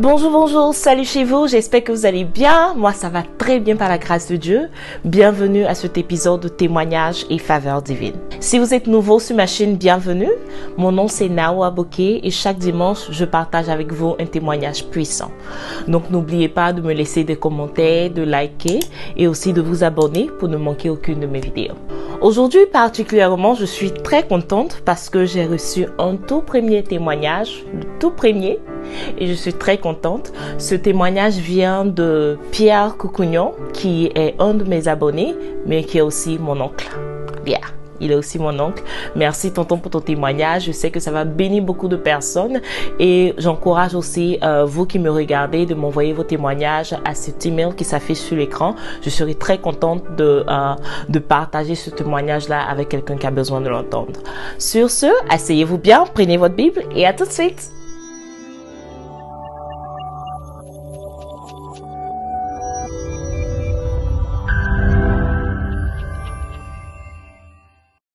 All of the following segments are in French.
Bonjour, bonjour, salut chez vous, j'espère que vous allez bien. Moi, ça va très bien par la grâce de Dieu. Bienvenue à cet épisode de témoignages et faveurs divines. Si vous êtes nouveau sur ma chaîne, bienvenue. Mon nom c'est Nawa Bokeh et chaque dimanche, je partage avec vous un témoignage puissant. Donc, n'oubliez pas de me laisser des commentaires, de liker et aussi de vous abonner pour ne manquer aucune de mes vidéos. Aujourd'hui, particulièrement, je suis très contente parce que j'ai reçu un tout premier témoignage, le tout premier, et je suis très contente. Ce témoignage vient de Pierre Coucougnon, qui est un de mes abonnés, mais qui est aussi mon oncle. Bien. Il est aussi mon oncle. Merci tonton pour ton témoignage. Je sais que ça va bénir beaucoup de personnes et j'encourage aussi vous qui me regardez de m'envoyer vos témoignages à cet email qui s'affiche sur l'écran. Je serai très contente de partager ce témoignage-là avec quelqu'un qui a besoin de l'entendre. Sur ce, asseyez-vous bien, prenez votre Bible et à tout de suite.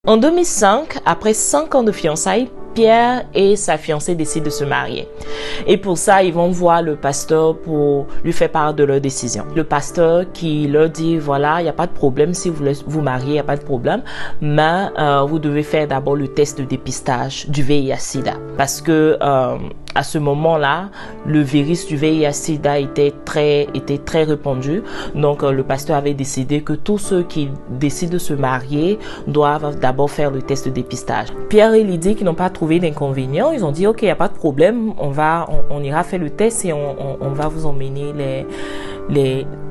En 2005, après 5 ans de fiançailles, Pierre et sa fiancée décident de se marier. Et pour ça, ils vont voir le pasteur pour lui faire part de leur décision. Le pasteur qui leur dit, voilà, il n'y a pas de problème si vous voulez vous marier, il n'y a pas de problème, mais vous devez faire d'abord le test de dépistage du VIH-Sida. Parce que à ce moment-là, le virus du VIH-Sida était très répandu. Donc, le pasteur avait décidé que tous ceux qui décident de se marier doivent d'abord faire le test de dépistage. Pierre et Lydie, qui n'ont pas trouvé d'inconvénient, ils ont dit, OK, il n'y a pas de problème, on ira faire le test et on va vous emmener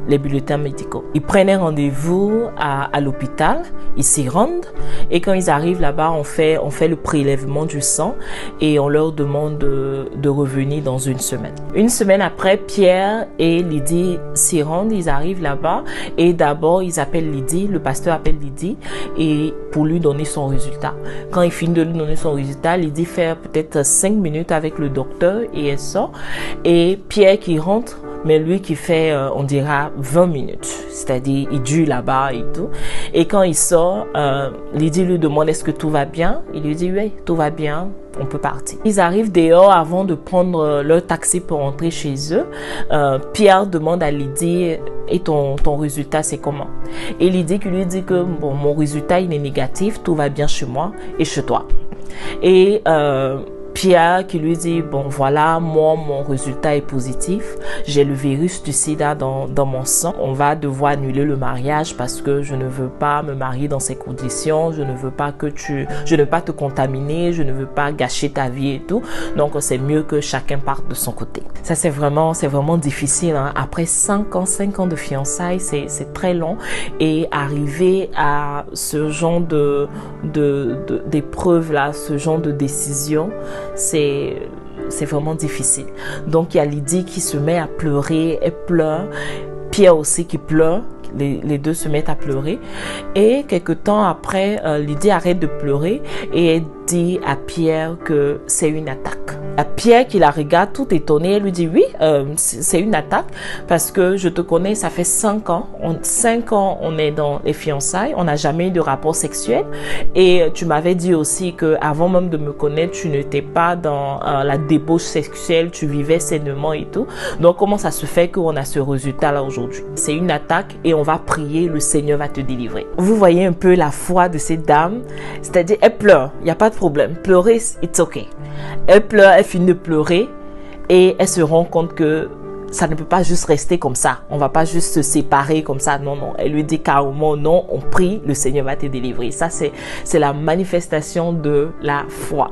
les bulletins médicaux. Ils prenaient rendez-vous à l'hôpital, ils s'y rendent et quand ils arrivent là-bas, on fait le prélèvement du sang et on leur demande de revenir dans une semaine. Une semaine après, Pierre et Lydie s'y rendent, ils arrivent là-bas et d'abord ils appellent Lydie, le pasteur appelle Lydie et pour lui donner son résultat. Quand il finit de lui donner son résultat, Lydie fait peut-être 5 minutes avec le docteur et elle sort et Pierre qui rentre, mais lui qui fait, on dira, 20 minutes. C'est-à-dire, il dure là-bas et tout. Et quand il sort, Lydie lui demande est-ce que tout va bien? Il lui dit oui, tout va bien, on peut partir. Ils arrivent dehors avant de prendre leur taxi pour rentrer chez eux. Pierre demande à Lydie et ton résultat c'est comment? Et Lydie qui lui dit que bon, mon résultat il est négatif, tout va bien chez moi et chez toi. Et Pierre qui lui dit, bon voilà, moi mon résultat est positif, j'ai le virus du sida dans mon sang, on va devoir annuler le mariage parce que je ne veux pas me marier dans ces conditions, je ne veux pas te contaminer, je ne veux pas gâcher ta vie et tout, donc c'est mieux que chacun parte de son côté. Ça c'est vraiment difficile, hein. Après 5 ans de fiançailles, c'est très long et arriver à ce genre d'épreuve là, ce genre de décision, c'est vraiment difficile. Donc il y a Lydie qui se met à pleurer, elle pleure, Pierre aussi qui pleure, les deux se mettent à pleurer et quelque temps après, Lydie arrête de pleurer et elle dit à Pierre que c'est une attaque. À Pierre qui la regarde tout étonné, elle lui dit oui, c'est une attaque parce que je te connais, ça fait 5 ans. 5 ans, on est dans les fiançailles, on n'a jamais eu de rapport sexuel et tu m'avais dit aussi que avant même de me connaître, tu n'étais pas dans la débauche sexuelle, tu vivais sainement et tout. Donc comment ça se fait qu'on a ce résultat là aujourd'hui? C'est une attaque et on va prier, le Seigneur va te délivrer. Vous voyez un peu la foi de cette dame, c'est-à-dire elle pleure, il n'y a pas de problème, pleurer, it's okay. Elle pleure, elle finit de pleurer et elle se rend compte que ça ne peut pas juste rester comme ça. On va pas juste se séparer comme ça. Non, non. Elle lui dit carrément non, on prie, le Seigneur va te délivrer. Ça, c'est la manifestation de la foi.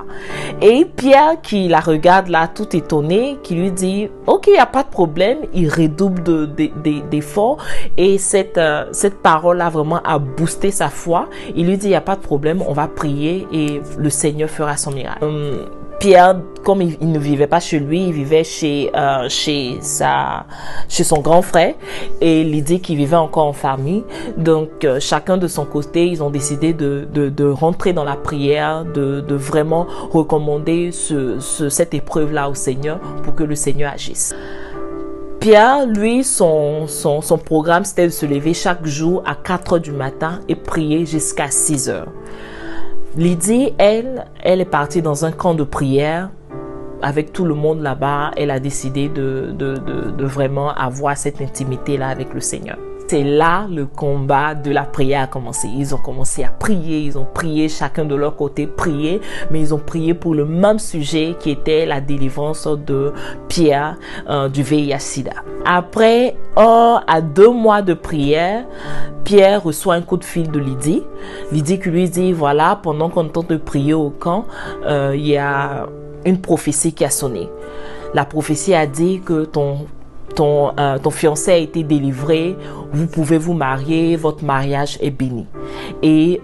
Et Pierre qui la regarde là tout étonné, qui lui dit ok, il n'y a pas de problème. Il redouble d'efforts et cette parole-là vraiment a boosté sa foi. Il lui dit il n'y a pas de problème, on va prier et le Seigneur fera son miracle. Pierre, comme il ne vivait pas chez lui, il vivait chez son grand frère et Lydie qui vivait encore en famille. Donc, chacun de son côté, ils ont décidé de rentrer dans la prière, de vraiment recommander cette épreuve-là au Seigneur pour que le Seigneur agisse. Pierre, lui, son programme, c'était de se lever chaque jour à 4 heures du matin et prier jusqu'à 6 heures. Lydie, elle est partie dans un camp de prière avec tout le monde là-bas, elle a décidé de vraiment avoir cette intimité-là avec le Seigneur. C'est là le combat de la prière a commencé. Ils ont commencé à prier, ils ont prié chacun de leur côté, prier, mais ils ont prié pour le même sujet qui était la délivrance de Pierre du VIH-Sida. Après 1 à 2 mois de prière, Pierre reçoit un coup de fil de Lydie. Lydie qui lui dit, voilà, pendant qu'on est en train de prier au camp, il y a une prophétie qui a sonné. La prophétie a dit que ton fiancé a été délivré, vous pouvez vous marier, votre mariage est béni. Et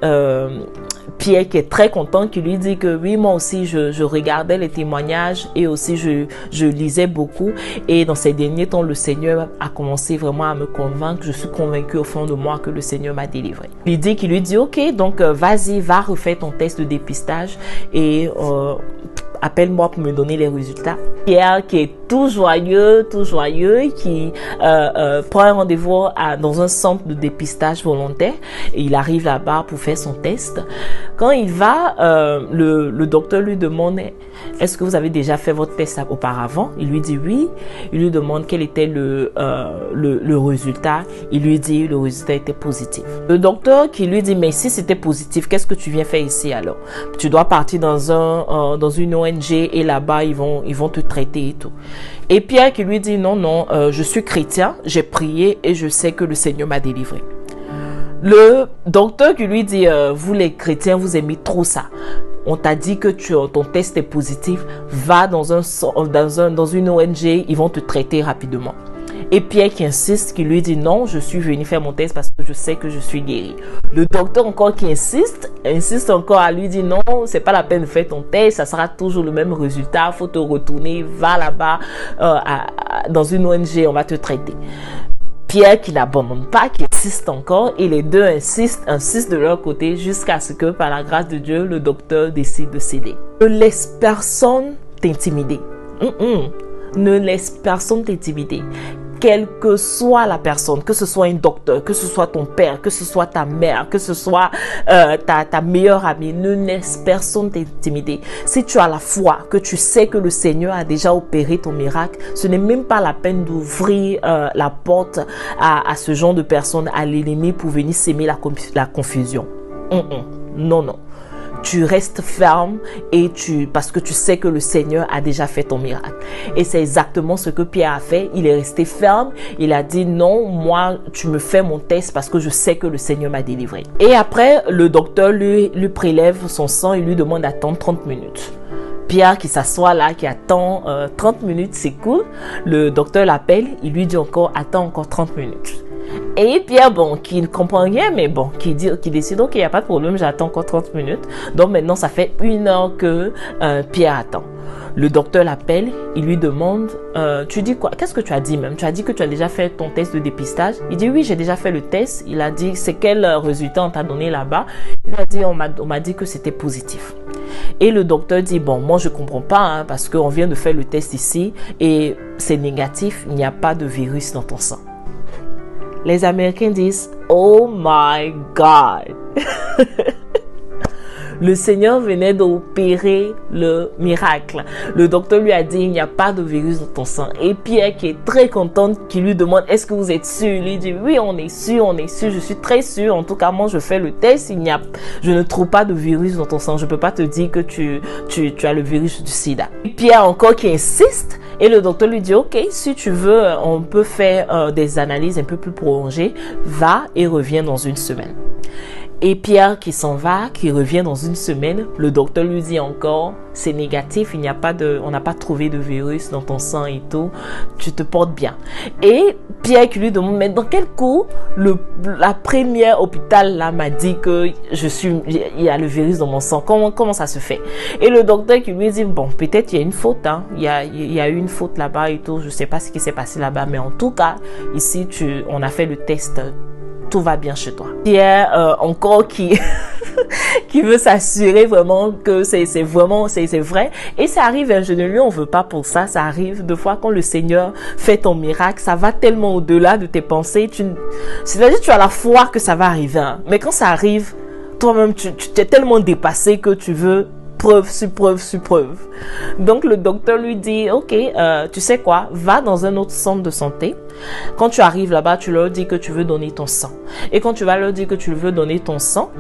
Pierre qui est très content, qui lui dit que oui, moi aussi je regardais les témoignages et aussi je lisais beaucoup, et dans ces derniers temps le Seigneur a commencé vraiment à me convaincre, je suis convaincue au fond de moi que le Seigneur m'a délivré. Lydie qui lui dit ok, donc vas-y, va refaire ton test de dépistage et appelle-moi pour me donner les résultats. Pierre qui est tout joyeux, qui prend un rendez-vous dans un centre de dépistage volontaire, et il arrive là-bas pour faire son test. Quand il va, le docteur lui demande, est-ce que vous avez déjà fait votre test auparavant? Il lui dit oui. Il lui demande quel était le résultat. Il lui dit le résultat était positif. Le docteur qui lui dit, mais si c'était positif, qu'est-ce que tu viens faire ici alors? Tu dois partir dans une ONG et là-bas ils vont te traiter et tout. Et Pierre qui lui dit non, je suis chrétien, j'ai prié et je sais que le Seigneur m'a délivré. Le docteur qui lui dit, vous les chrétiens, vous aimez trop ça. On t'a dit que ton test est positif, va dans une ONG, ils vont te traiter rapidement. Et Pierre qui insiste, qui lui dit non, je suis venu faire mon test parce que je sais que je suis guéri. Le docteur encore qui insiste encore à lui dire non, c'est pas la peine de faire ton test, ça sera toujours le même résultat, faut te retourner, va là-bas dans une ONG, on va te traiter. Pierre qui n'abandonne pas, qui insiste encore, et les deux insistent de leur côté jusqu'à ce que, par la grâce de Dieu, le docteur décide de céder. Ne laisse personne t'intimider. Ne laisse personne t'intimider. Quelle que soit la personne, que ce soit un docteur, que ce soit ton père, que ce soit ta mère, que ce soit ta meilleure amie, ne laisse personne t'intimider. Si tu as la foi, que tu sais que le Seigneur a déjà opéré ton miracle, ce n'est même pas la peine d'ouvrir la porte à ce genre de personnes, à l'ennemi pour venir s'aimer la confusion. Non. Tu restes ferme parce que tu sais que le Seigneur a déjà fait ton miracle. Et c'est exactement ce que Pierre a fait. Il est resté ferme. Il a dit non, moi, tu me fais mon test parce que je sais que le Seigneur m'a délivré. Et après, le docteur lui prélève son sang et lui demande d'attendre 30 minutes. Pierre qui s'assoit là, qui attend 30 minutes, c'est cool. Le docteur l'appelle, il lui dit encore, attends encore 30 minutes. Et Pierre, qui ne comprend rien, mais qui décide, ok, il n'y a pas de problème, j'attends encore 30 minutes. Donc maintenant, ça fait 1 heure que Pierre attend. Le docteur l'appelle, il lui demande, tu dis quoi? Qu'est-ce que tu as dit même? Tu as dit que tu as déjà fait ton test de dépistage? Il dit oui, j'ai déjà fait le test. Il a dit, c'est quel résultat on t'a donné là-bas? Il a dit, on m'a dit que c'était positif. Et le docteur dit, moi je comprends pas, parce qu'on vient de faire le test ici et c'est négatif, il n'y a pas de virus dans ton sang. Les Américains disent, oh my God. Le Seigneur venait d'opérer le miracle. Le docteur lui a dit, il n'y a pas de virus dans ton sang. Et Pierre, qui est très contente, qui lui demande, est-ce que vous êtes sûr? Il lui dit, oui, on est sûr, je suis très sûr. En tout cas, moi, je fais le test, je ne trouve pas de virus dans ton sang. Je ne peux pas te dire que tu as le virus du sida. Et Pierre encore qui insiste, et le docteur lui dit, ok, si tu veux, on peut faire des analyses un peu plus prolongées. Va et reviens dans 1 semaine. Et Pierre qui s'en va, qui revient dans 1 semaine, le docteur lui dit encore, c'est négatif, on n'a pas trouvé de virus dans ton sang et tout, tu te portes bien. Et Pierre qui lui demande, mais dans quel coup la première hôpital là m'a dit que il y a le virus dans mon sang, comment ça se fait? Et le docteur qui lui dit, peut-être il y a une faute, il y a eu une faute là-bas et tout, je sais pas ce qui s'est passé là-bas, mais en tout cas, ici, on a fait le test, tout va bien chez toi. Pierre encore qui veut s'assurer vraiment que c'est vrai. Et ça arrive, je ne lui en veux pas pour ça. Ça arrive 2 fois quand le Seigneur fait ton miracle. Ça va tellement au-delà de tes pensées. C'est-à-dire tu as la foi que ça va arriver. Mais quand ça arrive, toi-même, tu t'es tellement dépassé que tu veux preuve, sur preuve, sur preuve. Donc le docteur lui dit, ok, tu sais quoi, va dans un autre centre de santé. Quand tu arrives là-bas, tu leur dis que tu veux donner ton sang. Et quand tu vas leur dire que tu veux donner ton sang,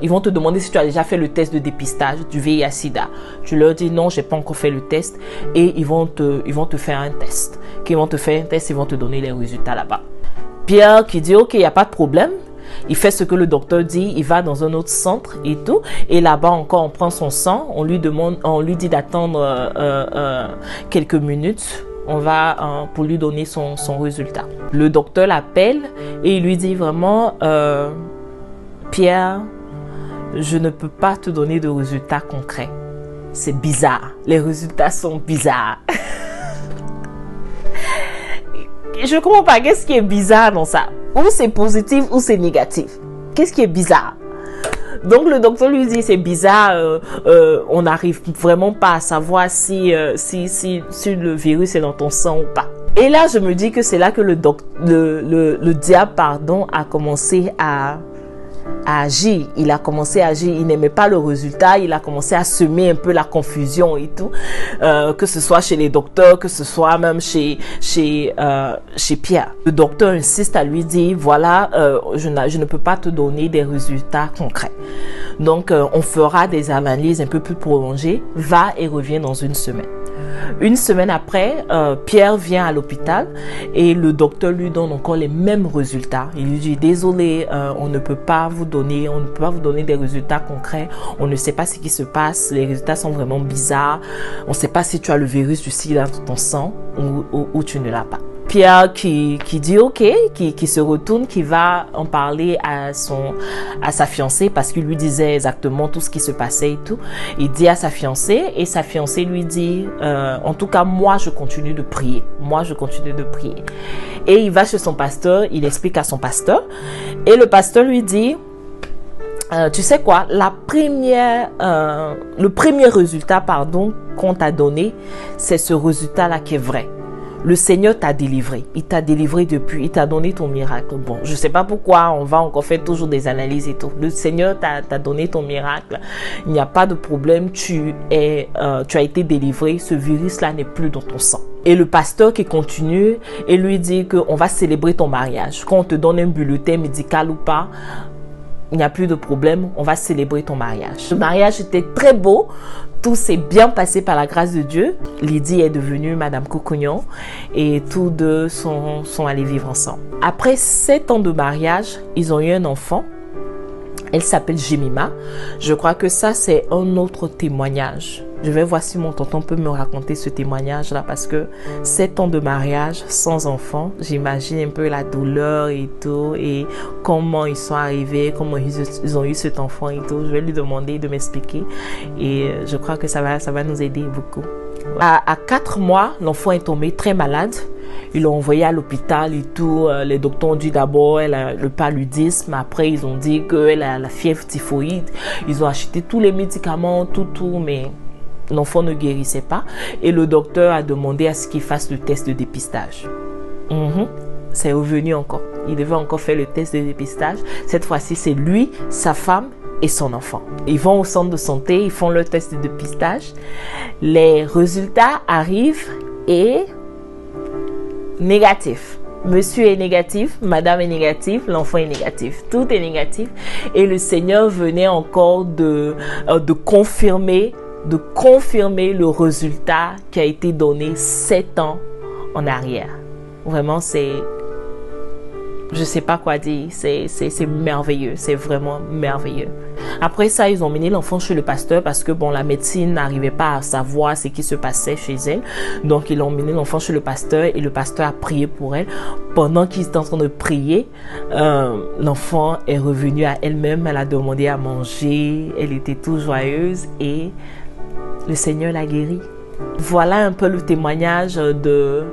ils vont te demander si tu as déjà fait le test de dépistage du VIH/SIDA. Tu leur dis non, j'ai pas encore fait le test, et ils vont te faire un test. Ils vont te faire un test, ils vont te donner les résultats là-bas. Pierre qui dit ok, il n'y a pas de problème. Il fait ce que le docteur dit, il va dans un autre centre et tout. Et là-bas encore, on prend son sang, on lui dit d'attendre quelques minutes. On va pour lui donner son résultat. Le docteur l'appelle et il lui dit vraiment, Pierre, je ne peux pas te donner de résultats concrets. C'est bizarre. Les résultats sont bizarres. Je ne comprends pas. Qu'est-ce qui est bizarre dans ça? Ou c'est positif ou c'est négatif. Qu'est-ce qui est bizarre? Donc le docteur lui dit c'est bizarre. On n'arrive vraiment pas à savoir si le virus est dans ton sang ou pas. Et là, je me dis que c'est là que le diable, a commencé à agir. Il a commencé à agir. Il n'aimait pas le résultat. Il a commencé à semer un peu la confusion et tout. Que ce soit chez les docteurs, que ce soit même chez Pierre. Le docteur insiste à lui dire, voilà, je ne peux pas te donner des résultats concrets. Donc, on fera des analyses un peu plus prolongées. Va et reviens dans une semaine. Une semaine après, Pierre vient à l'hôpital et le docteur lui donne encore les mêmes résultats. Il lui dit désolé, on ne peut pas vous donner des résultats concrets. On ne sait pas ce qui se passe. Les résultats sont vraiment bizarres. On ne sait pas si tu as le virus du sida dans ton sang ou tu ne l'as pas. Pierre qui dit ok, qui se retourne, qui va en parler à sa fiancée parce qu'il lui disait exactement tout ce qui se passait et tout. Il dit à sa fiancée et sa fiancée lui dit en tout cas moi je continue de prier. Moi je continue de prier. Et il va chez son pasteur, il explique à son pasteur et le pasteur lui dit tu sais quoi, le premier résultat qu'on t'a donné, c'est ce résultat-là qui est vrai. Le Seigneur t'a délivré. Il t'a délivré depuis. Il t'a donné ton miracle. Bon, je ne sais pas pourquoi. On va encore faire toujours des analyses et tout. Le Seigneur t'a donné ton miracle. Il n'y a pas de problème. Tu as été délivré. Ce virus-là n'est plus dans ton sang. Et le pasteur qui continue et lui dit qu'on va célébrer ton mariage. Quand on te donne un bulletin médical ou pas, il n'y a plus de problème. On va célébrer ton mariage. Le mariage était très beau. Tout s'est bien passé par la grâce de Dieu. Lydie est devenue Madame Cocognon et tous deux sont allés vivre ensemble. Après 7 ans de mariage, ils ont eu un enfant. Elle s'appelle Jemima. Je crois que ça, c'est un autre témoignage. Je vais voir si mon tonton peut me raconter ce témoignage-là parce que 7 ans de mariage sans enfant, j'imagine un peu la douleur et tout et comment ils sont arrivés, comment ils ont eu cet enfant et tout. Je vais lui demander de m'expliquer et je crois que ça va nous aider beaucoup. À 4 mois, l'enfant est tombé très malade. Ils l'ont envoyé à l'hôpital et tout. Les docteurs ont dit d'abord elle a le paludisme. Après, ils ont dit qu'elle a la fièvre typhoïde. Ils ont acheté tous les médicaments, tout, mais l'enfant ne guérissait pas. Et le docteur a demandé à ce qu'il fasse le test de dépistage. C'est revenu encore. Il devait encore faire le test de dépistage. Cette fois-ci, c'est lui, sa femme et son enfant. Ils vont au centre de santé, ils font le test de dépistage. Les résultats arrivent et négatif. Monsieur est négatif, madame est négative, l'enfant est négatif. Tout est négatif. Et le Seigneur venait encore de confirmer le résultat qui a été donné 7 ans en arrière. Vraiment, je sais pas quoi dire, c'est merveilleux, c'est vraiment merveilleux. Après ça, ils ont mené l'enfant chez le pasteur parce que bon, la médecine n'arrivait pas à savoir ce qui se passait chez elle. Donc, ils ont mené l'enfant chez le pasteur et le pasteur a prié pour elle. Pendant qu'ils étaient en train de prier, l'enfant est revenue à elle-même, elle a demandé à manger, elle était toute joyeuse et le Seigneur l'a guérie. Voilà un peu le témoignage de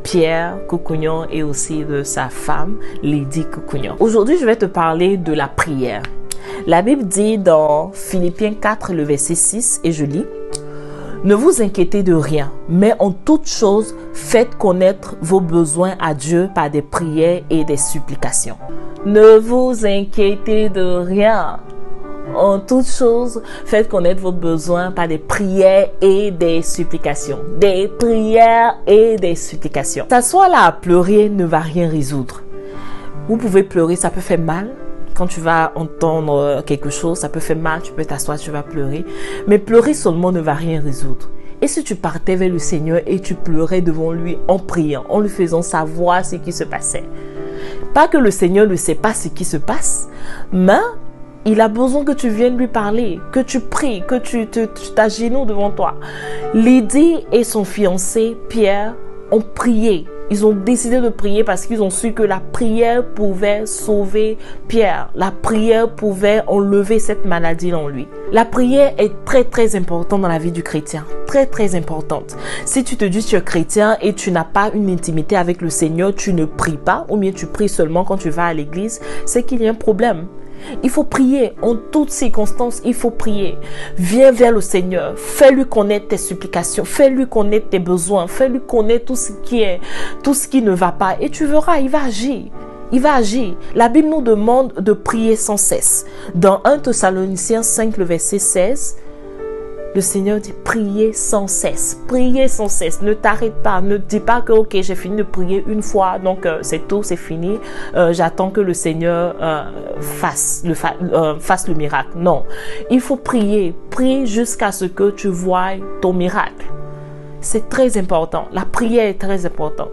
Pierre Cocognon et aussi de sa femme, Lydie Cocognon. Aujourd'hui, je vais te parler de la prière. La Bible dit dans Philippiens 4, le verset 6, et je lis, « Ne vous inquiétez de rien, mais en toute chose, faites connaître vos besoins à Dieu par des prières et des supplications. » Ne vous inquiétez de rien. en toute chose, faites connaître vos besoins par des prières et des supplications. Des prières et des supplications. S'asseoir là à pleurer ne va rien résoudre. Vous pouvez pleurer, ça peut faire mal. Quand tu vas entendre quelque chose, ça peut faire mal, tu peux t'asseoir, tu vas pleurer. Mais pleurer seulement ne va rien résoudre. Et si tu partais vers le Seigneur et tu pleurais devant lui en priant, en lui faisant savoir ce qui se passait. Pas que le Seigneur ne sait pas ce qui se passe, mais il a besoin que tu viennes lui parler, que tu pries, que tu t'agenouilles devant toi. Lydie et son fiancé Pierre ont prié. Ils ont décidé de prier parce qu'ils ont su que la prière pouvait sauver Pierre. La prière pouvait enlever cette maladie en lui. La prière est très très importante dans la vie du chrétien. Très très importante. Si tu te dis que tu es chrétien et tu n'as pas une intimité avec le Seigneur, tu ne pries pas ou bien tu pries seulement quand tu vas à l'église, c'est qu'il y a un problème. Il faut prier en toutes circonstances, il faut prier. Viens vers le Seigneur, fais-lui connaître tes supplications, fais-lui connaître tes besoins, fais-lui connaître tout ce qui ne va pas et tu verras, il va agir. Il va agir. La Bible nous demande de prier sans cesse. Dans 1 Thessaloniciens 5, le verset 16, le Seigneur dit priez sans cesse. Priez sans cesse. Ne t'arrête pas. Ne dis pas que ok, j'ai fini de prier une fois, donc c'est tout, c'est fini. J'attends que le Seigneur fasse le miracle. Non. Il faut prier. Prie jusqu'à ce que tu voies ton miracle. C'est très important. La prière est très importante.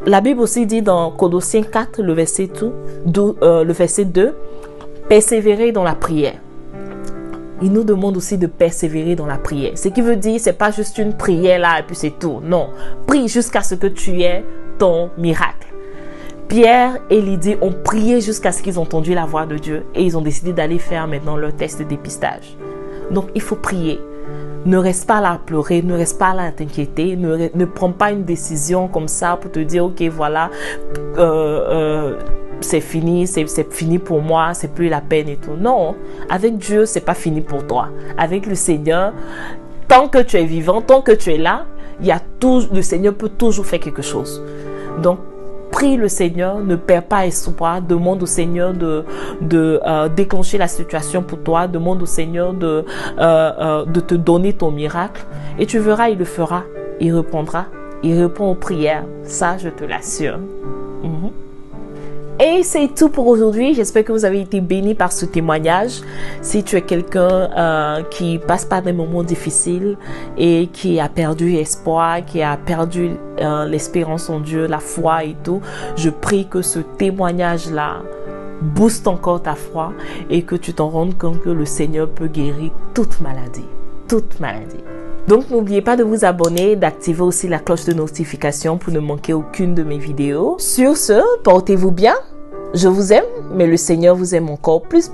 La Bible aussi dit dans Colossiens 4, le verset 2, persévérer dans la prière. Il nous demande aussi de persévérer dans la prière. Ce qui veut dire, c'est pas juste une prière là et puis c'est tout. Non, prie jusqu'à ce que tu aies ton miracle. Pierre et Lydie ont prié jusqu'à ce qu'ils ont entendu la voix de Dieu et ils ont décidé d'aller faire maintenant leur test de dépistage. Donc, il faut prier. Ne reste pas là à pleurer, ne reste pas là à t'inquiéter, ne prends pas une décision comme ça pour te dire, ok, voilà, c'est fini pour moi, c'est plus la peine et tout. Non, avec Dieu, c'est pas fini pour toi. Avec le Seigneur, tant que tu es vivant, tant que tu es là, le Seigneur peut toujours faire quelque chose. Donc, prie le Seigneur, ne perds pas espoir, demande au Seigneur de déclencher la situation pour toi, demande au Seigneur de te donner ton miracle et tu verras, il le fera, il répondra, il répond aux prières, ça je te l'assure. Et c'est tout pour aujourd'hui. J'espère que vous avez été bénis par ce témoignage. Si tu es quelqu'un qui passe par des moments difficiles et qui a perdu espoir, qui a perdu l'espérance en Dieu, la foi et tout, je prie que ce témoignage-là booste encore ta foi et que tu t'en rendes compte que le Seigneur peut guérir toute maladie. Toute maladie. Donc, n'oubliez pas de vous abonner, d'activer aussi la cloche de notification pour ne manquer aucune de mes vidéos. Sur ce, portez-vous bien. Je vous aime, mais le Seigneur vous aime encore plus.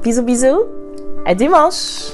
Bisous, bisous. À dimanche.